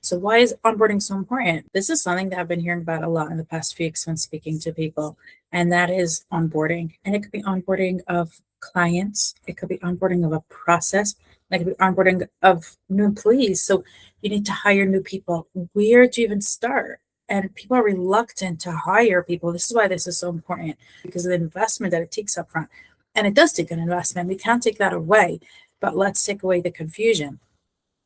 So why is onboarding so important? This is something that I've been hearing about a lot in the past few weeks when speaking to people, and that is onboarding. And it could be onboarding of clients, it could be onboarding of a process, and it could be onboarding of new employees. So you need to hire new people. Where do you even start? And people are reluctant to hire people. This is why this is so important, because of the investment that it takes up front. And it does take an investment. We can't take that away, but let's take away the confusion.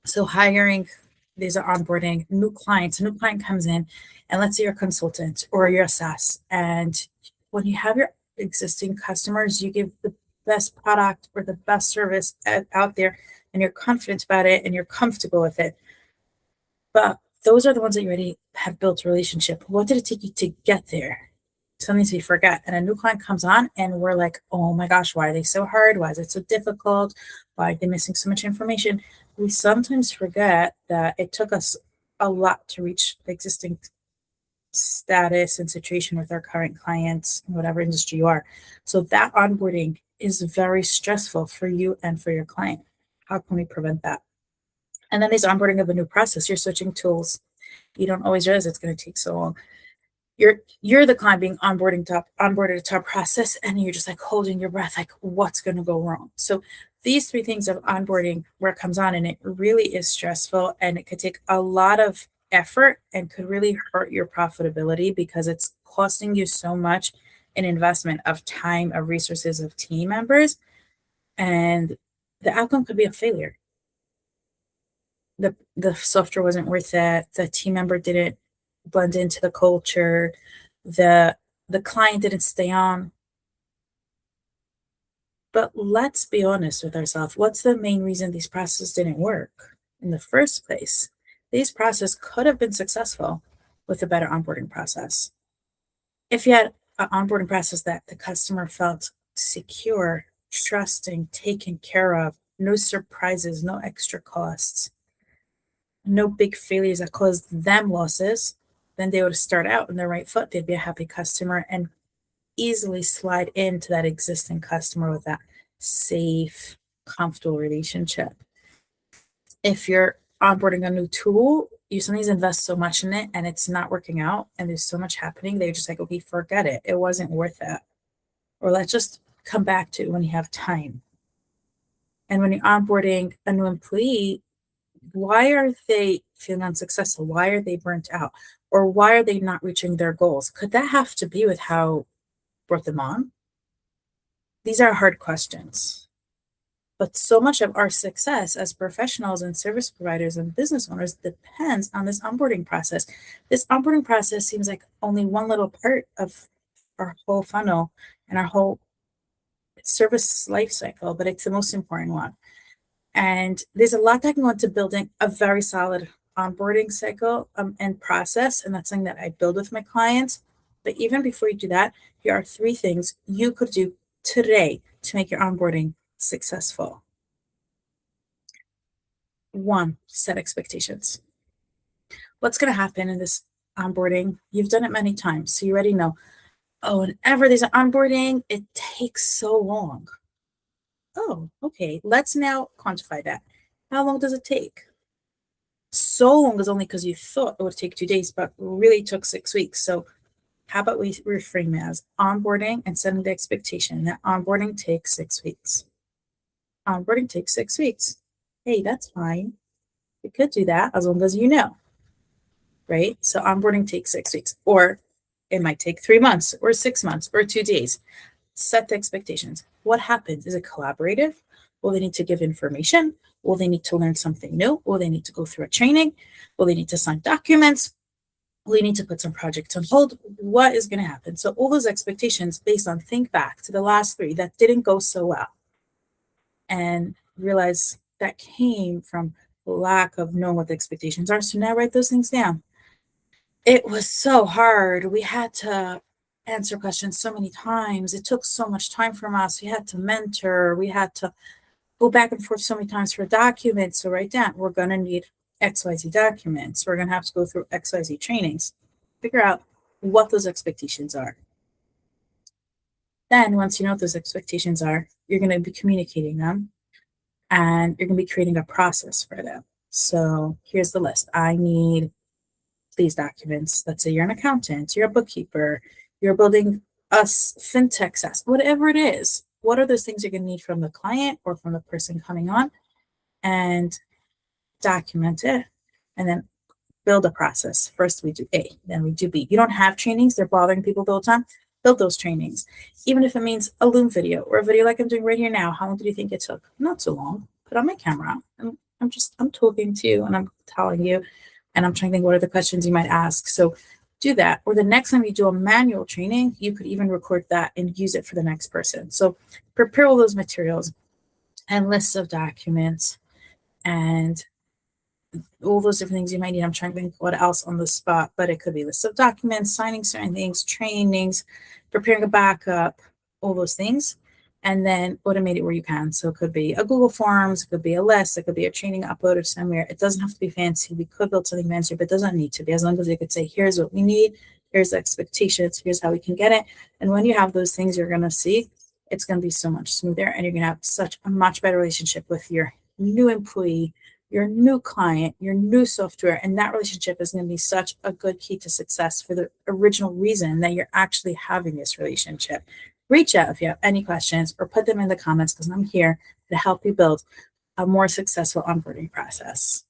So hiring, these are onboarding new clients. A new client comes in, and let's say you're a consultant or you're a SaaS. And when you have your existing customers, you give the best product or the best service out there, and you're confident about it and you're comfortable with it. But those are the ones that you already have built a relationship. What did it take you to get there? Something we forget. And a new client comes on and we're like, oh my gosh, why are they so hard? Why is it so difficult? Why are they missing so much information? We sometimes forget that it took us a lot to reach the existing status and situation with our current clients in whatever industry you are. So that onboarding is very stressful for you and for your client. How can we prevent that? And then there's onboarding of a new process. You're switching tools. You don't always realize it's going to take so long. You're the client being onboarded to a process, and you're just like holding your breath, like what's going to go wrong. So these three things of onboarding, where it comes on, and it really is stressful, and it could take a lot of effort and could really hurt your profitability because it's costing you so much in investment of time, of resources, of team members, and the outcome could be a failure. The software wasn't worth it. The team member didn't blend into the culture. The client didn't stay on. But let's be honest with ourselves. What's the main reason these processes didn't work in the first place? These processes could have been successful with a better onboarding process. If you had an onboarding process that the customer felt secure, trusting, taken care of, no surprises, no extra costs, no big failures that caused them losses, then they would start out on the right foot. They'd be a happy customer and easily slide into that existing customer with that safe, comfortable relationship. If you're onboarding a new tool, you sometimes invest so much in it and it's not working out and there's so much happening, they're just like, okay, forget it. It wasn't worth it. Or let's just come back to it when you have time. And when you're onboarding a new employee, why are they feeling unsuccessful? Why are they burnt out? Or why are they not reaching their goals? Could that have to be with how brought them on? These are hard questions. But so much of our success as professionals and service providers and business owners depends on this onboarding process. This onboarding process seems like only one little part of our whole funnel and our whole service life cycle, but it's the most important one. And there's a lot that can go into building a very solid onboarding cycle and process. And that's something that I build with my clients. But even before you do that, here are three things you could do today to make your onboarding successful. 1, set expectations. What's going to happen in this onboarding? You've done it many times, so you already know, oh, whenever there's an onboarding, it takes so long. Oh, okay. Let's now quantify that. How long does it take? So long is only because you thought it would take 2 days, but really took 6 weeks. So how about we reframe it as onboarding and setting the expectation that onboarding takes 6 weeks. Onboarding takes 6 weeks. Hey, that's fine. You could do that as long as you know, right? So onboarding takes 6 weeks, or it might take 3 months or 6 months or 2 days. Set the expectations. What happens? Is it collaborative? Will they need to give information? Will they need to learn something new? Will they need to go through a training? Will they need to sign documents? Will they need to put some projects on hold? What is going to happen? So all those expectations based on think back to the last 3 that didn't go so well and realize that came from lack of knowing what the expectations are. So now write those things down. It was so hard. We had to answer questions so many times. It took so much time from us. We had to mentor. We had to go back and forth so many times for documents. So write down, we're going to need XYZ documents. We're going to have to go through XYZ trainings. Figure out what those expectations are. Then once you know what those expectations are, you're going to be communicating them and you're going to be creating a process for them. So here's the list. I need these documents. Let's say you're an accountant, you're a bookkeeper, you're building us fintech SaaS, whatever it is. What are those things you're going to need from the client or from the person coming on? And document it. And then build a process. First, we do A, then we do B. You don't have trainings, they're bothering people the whole time. Build those trainings. Even if it means a Loom video or a video like I'm doing right here now. How long do you think it took? Not so long. Put on my camera. I'm talking to you and I'm telling you, and I'm trying to think what are the questions you might ask. So do that. Or the next time you do a manual training, you could even record that and use it for the next person. So prepare all those materials and lists of documents and all those different things you might need. I'm trying to think what else on the spot, but it could be lists of documents, signing certain things, trainings, preparing a backup, all those things, and then automate it where you can. So it could be a Google Forms, it could be a list, it could be a training uploaded somewhere. It doesn't have to be fancy. We could build something fancy, but it doesn't need to be, as long as you could say, here's what we need, here's the expectations, here's how we can get it. And when you have those things, you're going to see it's going to be so much smoother, and you're going to have such a much better relationship with your new employee, your new client, your new software, and that relationship is going to be such a good key to success for the original reason that you're actually having this relationship. Reach out if you have any questions or put them in the comments, because I'm here to help you build a more successful onboarding process.